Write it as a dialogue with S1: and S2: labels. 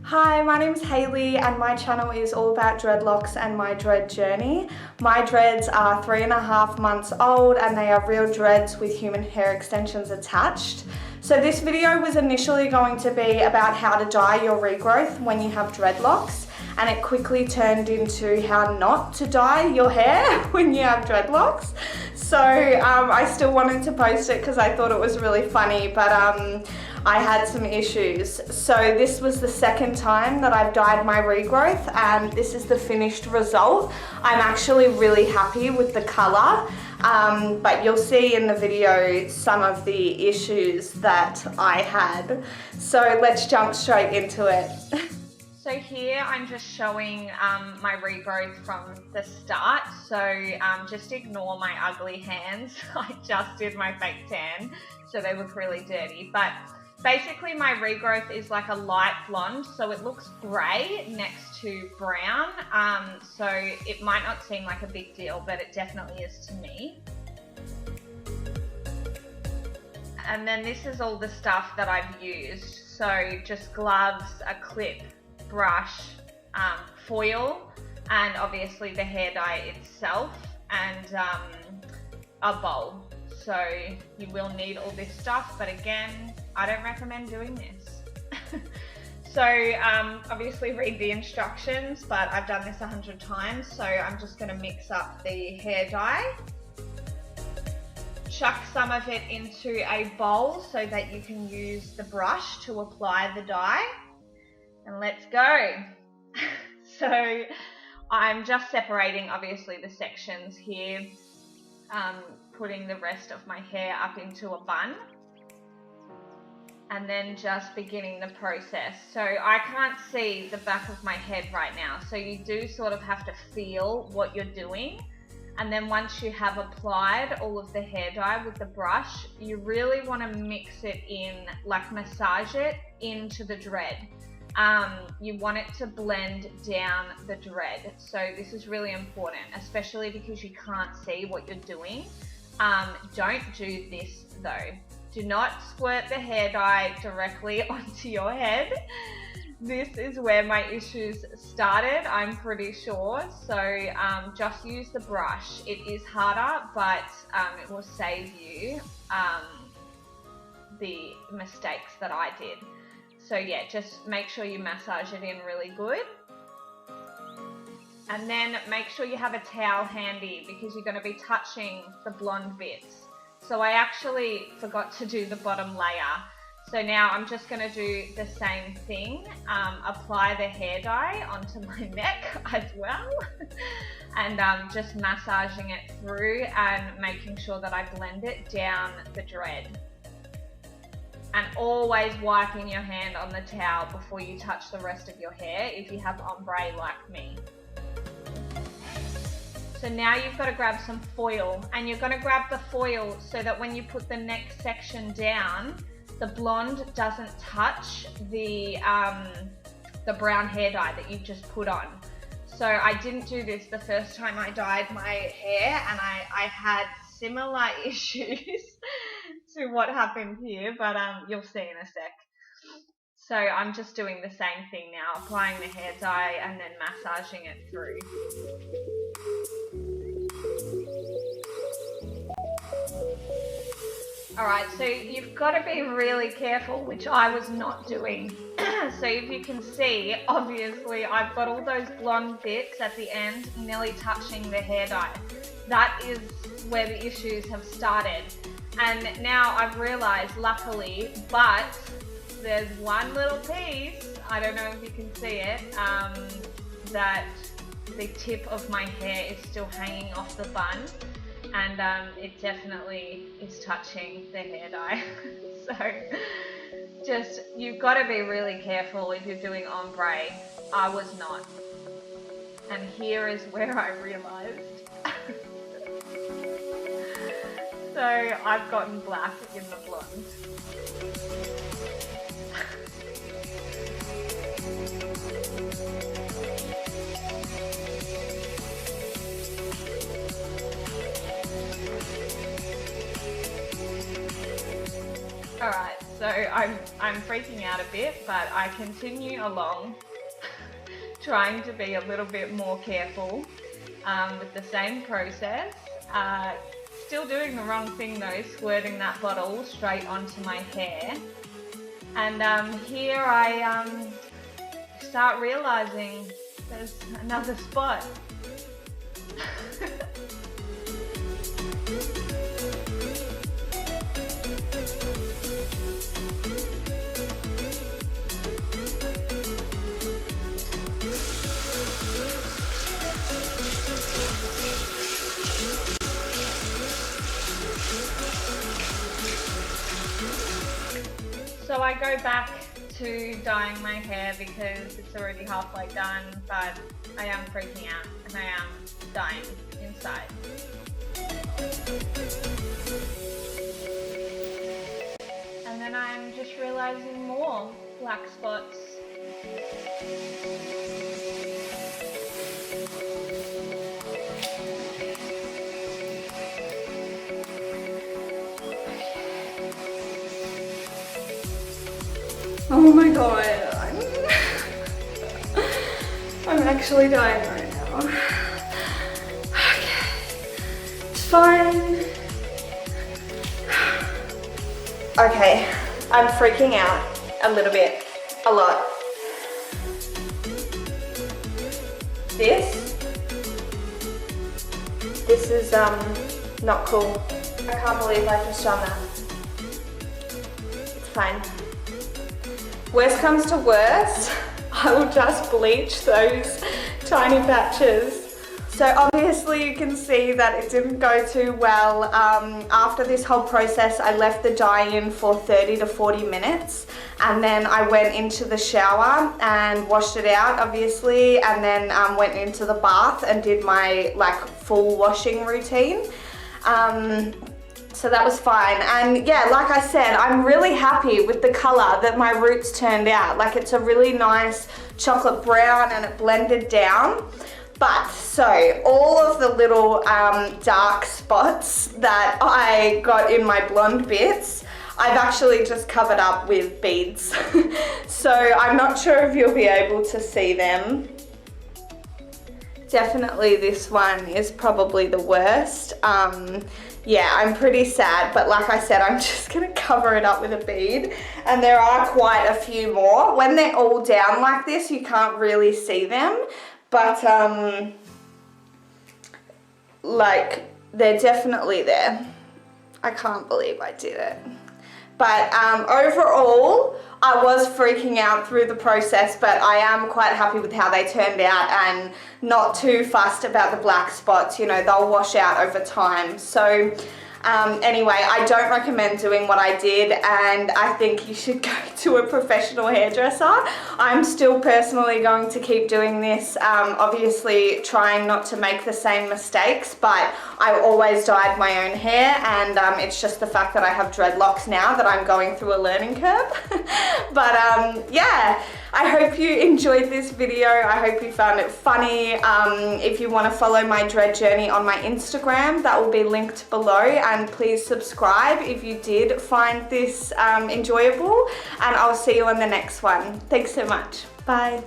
S1: Hi, my name is Hayley and my channel is all about dreadlocks and my dread journey. My dreads are 3.5 months old and they are real dreads with human hair extensions attached. So this video was initially going to be about how to dye your regrowth when you have dreadlocks, and it quickly turned into how not to dye your hair when you have dreadlocks. So I still wanted to post it because I thought it was really funny, but I had some issues. So this was the second time that I've dyed my regrowth and this is the finished result. I'm actually really happy with the color, but you'll see in the video some of the issues that I had. So let's jump straight into it.
S2: So here I'm just showing my regrowth from the start, so just ignore my ugly hands. I just did my fake tan, so they look really dirty. But basically my regrowth is like a light blonde, so it looks grey next to brown. So it might not seem like a big deal, but it definitely is to me. And then this is all the stuff that I've used. So just gloves, a clip, brush, foil, and obviously the hair dye itself, and a bowl. So you will need all this stuff, but again, I don't recommend doing this. So obviously read the instructions, but I've done this 100 times, so I'm just going to mix up the hair dye. Chuck some of it into a bowl so that you can use the brush to apply the dye. And let's go. So I'm just separating obviously the sections here, putting the rest of my hair up into a bun, and then just beginning the process. So I can't see the back of my head right now, so you do sort of have to feel what you're doing. And then once you have applied all of the hair dye with the brush, you really want to mix it in, like massage it into the dread. You want it to blend down the dread. So this is really important, especially because you can't see what you're doing. Don't do this though. Do not squirt the hair dye directly onto your head. This is where my issues started, I'm pretty sure. So just use the brush. It is harder, but it will save you the mistakes that I did. So yeah, just make sure you massage it in really good. And then make sure you have a towel handy because you're going to be touching the blonde bits. So I actually forgot to do the bottom layer. So now I'm just going to do the same thing, apply the hair dye onto my neck as well. And just massaging it through and making sure that I blend it down the dread. And always wiping your hand on the towel before you touch the rest of your hair if you have ombre like me. So now you've got to grab some foil, and you're going to grab the foil so that when you put the next section down, the blonde doesn't touch the brown hair dye that you've just put on. So I didn't do this the first time I dyed my hair, and I had similar issues to what happened here, but you'll see in a sec. So I'm just doing the same thing now, applying the hair dye and then massaging it through. Alright, so you've got to be really careful, which I was not doing. So if you can see, obviously I've got all those blonde bits at the end nearly touching the hair dye. That is where the issues have started. And now I've realized, luckily, but there's one little piece, I don't know if you can see it, that the tip of my hair is still hanging off the bun, and it definitely is touching the hair dye. So just, you've got to be really careful if you're doing ombre. I was not. And here is where I realized. So I've gotten black in the blonde. Alright, so So I'm freaking out a bit, but I continue along, trying to be a little bit more careful with the same process. Still doing the wrong thing though, squirting that bottle straight onto my hair. And here I start realizing there's another spot. So I go back to dyeing my hair because it's already halfway done, but I am freaking out and I am dying inside. And then I'm just realizing more black spots.
S1: Oh my god, I'm actually dying right now. Okay, it's fine. Okay, I'm freaking out a little bit, a lot. This is not cool. I can't believe I just done that. It's fine. Worst comes to worst, I will just bleach those tiny patches. So obviously you can see that it didn't go too well. After this whole process, I left the dye in for 30 to 40 minutes. And then I went into the shower and washed it out, obviously. And then went into the bath and did my full washing routine. So that was fine. And yeah, like I said, I'm really happy with the color that my roots turned out. Like, it's a really nice chocolate brown and it blended down. But so all of the little dark spots that I got in my blonde bits, I've actually just covered up with beads. So I'm not sure if you'll be able to see them. Definitely this one is probably the worst. Yeah, I'm pretty sad, but like I said, I'm just gonna cover it up with a bead. And there are quite a few more. When they're all down like this, you can't really see them, but they're definitely there. I can't believe I did it. But overall, I was freaking out through the process, but I am quite happy with how they turned out and not too fussed about the black spots. You know, they'll wash out over time. So anyway, I don't recommend doing what I did, and I think you should go to a professional hairdresser. I'm still personally going to keep doing this, obviously trying not to make the same mistakes, but I always dyed my own hair, and it's just the fact that I have dreadlocks now that I'm going through a learning curve. But yeah, I hope you enjoyed this video. I hope you found it funny. If you want to follow my dread journey on my Instagram, that will be linked below, and please subscribe if you did find this enjoyable, and I'll see you on the next one. Thanks so much. Bye.